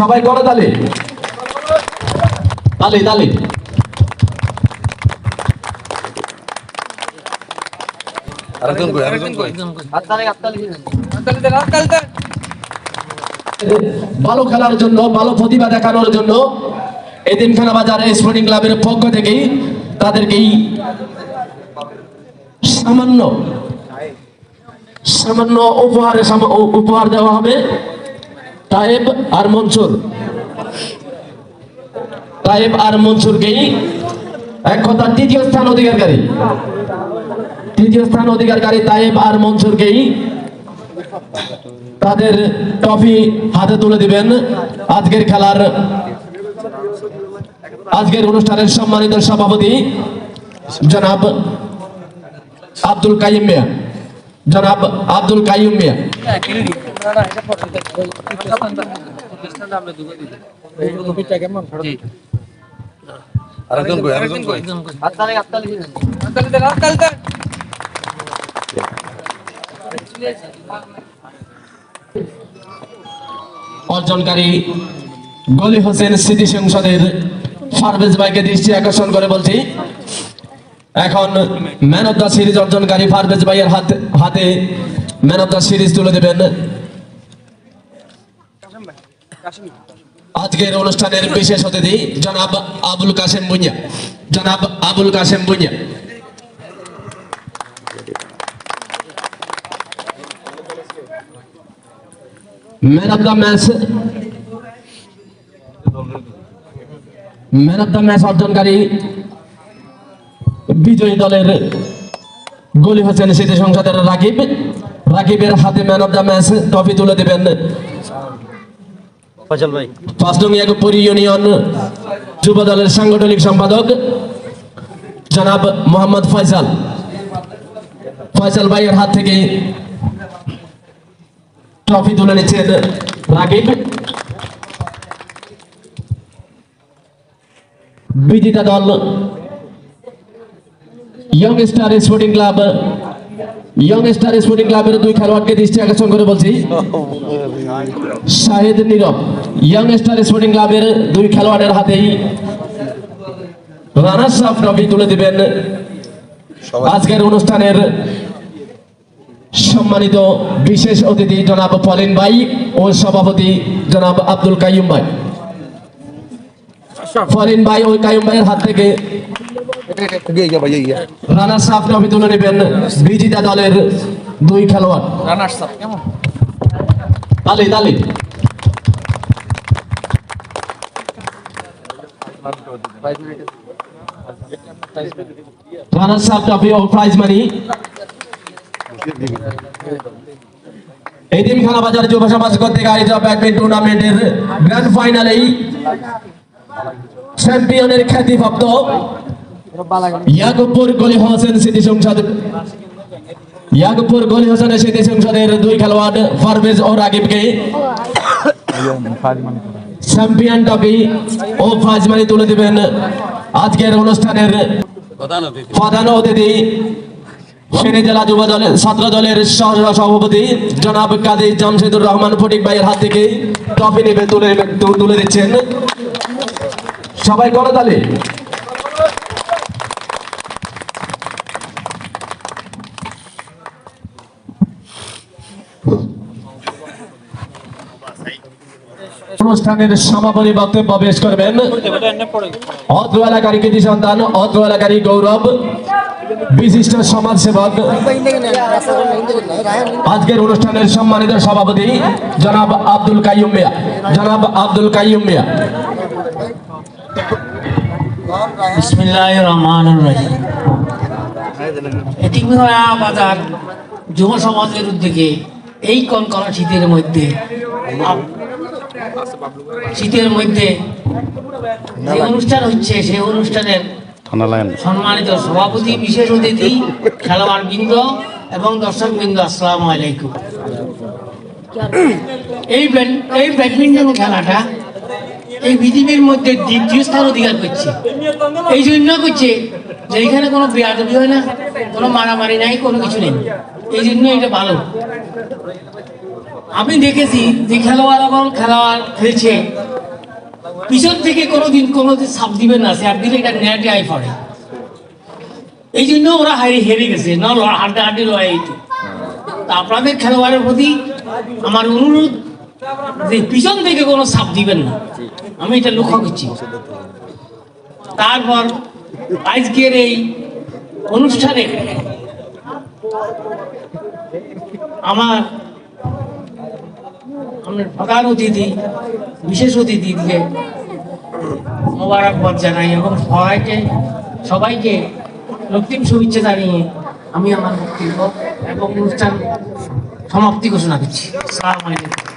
সবাই করে তালে তালে তালে। ভালো খেলার জন্য, ভালো প্রতিভা দেখানোর জন্য এতিমখানা বাজার স্পোর্টিং ক্লাবের পক্ষ থেকেই তাদেরকেই সামান্য সামান্য উপহার দেওয়া হবে। তায়েব আর মনসুরকেই এক কথা তৃতীয় স্থান অধিকারী তায়েব আর মনসুরকেই তাদের ট্রফি হাতে তুলে দিবেন। আজকের অনুষ্ঠানের সম্মানিত সভাপতি জনাব আব্দুল কাইয়ুম মিয়া। অর্জনকারী গলি হোসেন স্মৃতি সংসদের পারভেজ ভাইকে দৃষ্টি আকর্ষণ করে বলছি, এখন ম্যান অফ দ্য সিরিজ অর্জনকারী পারভেজ ভাইয়ের হাতে ম্যান অফ দ্য সিরিজ তুলে দেবেন। আজকের অনুষ্ঠানের বিশেষ অতিথি জনাব Abul Kashem Bhuiyan. Man of the match অর্জনকারী বিজয়ী দলের গলি হোসেন স্মৃতি সংসদের রাকিবের হাতে man of the match trophy তুলে দেবেন 5 নং ইয়াকুবপুর ইউনিয়ন যুব দলের সাংগঠনিক সম্পাদক জনাব মোহাম্মদ ফয়সাল ভাইয়ের হাত থেকে ট্রফি তুলে নিচ্ছেন রাকিব। বিজেতা দল ইয়ং স্টার স্পোর্টিং ক্লাবের দুই খেলোয়াড়কে দৃষ্টি আকর্ষণ করে বলছি, শাহিদ নীরব। ইয়ং স্টার স্পোর্টিং ক্লাবের দুই খেলোয়াড়ের হাতেই রানার্স আপ ট্রফি তুলে দিবেন আজকের অনুষ্ঠানের সম্মানিত বিশেষ অতিথি জনাব পলিন ভাই ও সভাপতি জনাব আব্দুল কাইয়ুম ভাই। পলিন ভাই ও কাইয়ুম ভাইয়ের হাত থেকে রানার্স আপ ট্রফি তুলে নেবেন বিজেতা দলের দুই খেলোয়াড়। তালি রানার্স আপ ট্রফি ও প্রাইজ মানি এতিমখানা বাজার যুব সমাজ কর্তৃক আয়োজিত ব্যাডমিন্টন টুর্নামেন্টের গ্র্যান্ড ফাইনালেই চ্যাম্পিয়নের খ্যাতিপ্রাপ্ত ইয়াকুবপুর গলি হোসেন স্মৃতি সংসদের দুই খেলোয়াড় পারভেজ ও রাকিবকে চ্যাম্পিয়ন ট্রফি ও প্রাইজ মানি তুলে দিবেন আজকের অনুষ্ঠানের প্রধান অতিথি ফেনী জেলা যুব দলের ছাত্র দলের সভাপতি জনাব কাজী জামশেদুর রহমান ফটিক ভাইয়ের হাত থেকে ট্রফি নেবে তুলে দিচ্ছেন। সবাই করে তালে। অনুষ্ঠানের সমাপনী বক্তব্য পেশ করবেন অত্র এলাকার কৃতি সন্তান, অত্র এলাকার গৌরব, বিশিষ্ট সমাজসেবক, আজকের অনুষ্ঠানের সম্মানিত সভাপতি জনাব আব্দুল কাইয়ুম মিয়া। বিসমিল্লাহির রহমানির রহিম। এতিমখানা বাজার যুব সমাজের উদ্যোগে এই কনকনা শীতের মধ্যে যে অনুষ্ঠান হচ্ছে সেই অনুষ্ঠানের সম্মানিত সভাপতি, বিশেষ অতিথি, খেলোয়াড় বৃন্দ এবং দর্শক বৃন্দ, আসসালামু আলাইকুম। এই ব্যাডমিন্টন খেলাটা এই পৃথিবীর মধ্যে দ্বিতীয় স্থান অধিকার করছে। এই জন্য করছে যে এখানে কোনো বেয়াদবি হয় না, কোনো মারামারি নাই, কোনো কিছু নেই। এই জন্য এটা ভালো। আমি দেখেছি যে খেলোয়াড় খেলছে পিছন থেকে কোনোদিন সাপ দিবেন না, সাপ দিলে এটা নেটে আই পড়ে। এই জন্য ওরা হেরে গেছে, না হাড্ডাহাড্ডি লড়াই। তা আপনাদের খেলোয়াড়ের প্রতি আমার অনুরোধ যে পিছন থেকে কোনো সাপ দিবেন না, আমি এটা লক্ষ্য করছি। তারপর আজকের এই অনুষ্ঠানে আমার প্রধান অতিথি, বিশেষ অতিথিকে মোবারকবাদ জানাই এবং সবাইকে রক্তিম শুভেচ্ছা জানিয়ে আমি আমার বক্তব্য এবং অনুষ্ঠান সমাপ্তি ঘোষণা করছি। আসসালামু আলাইকুম।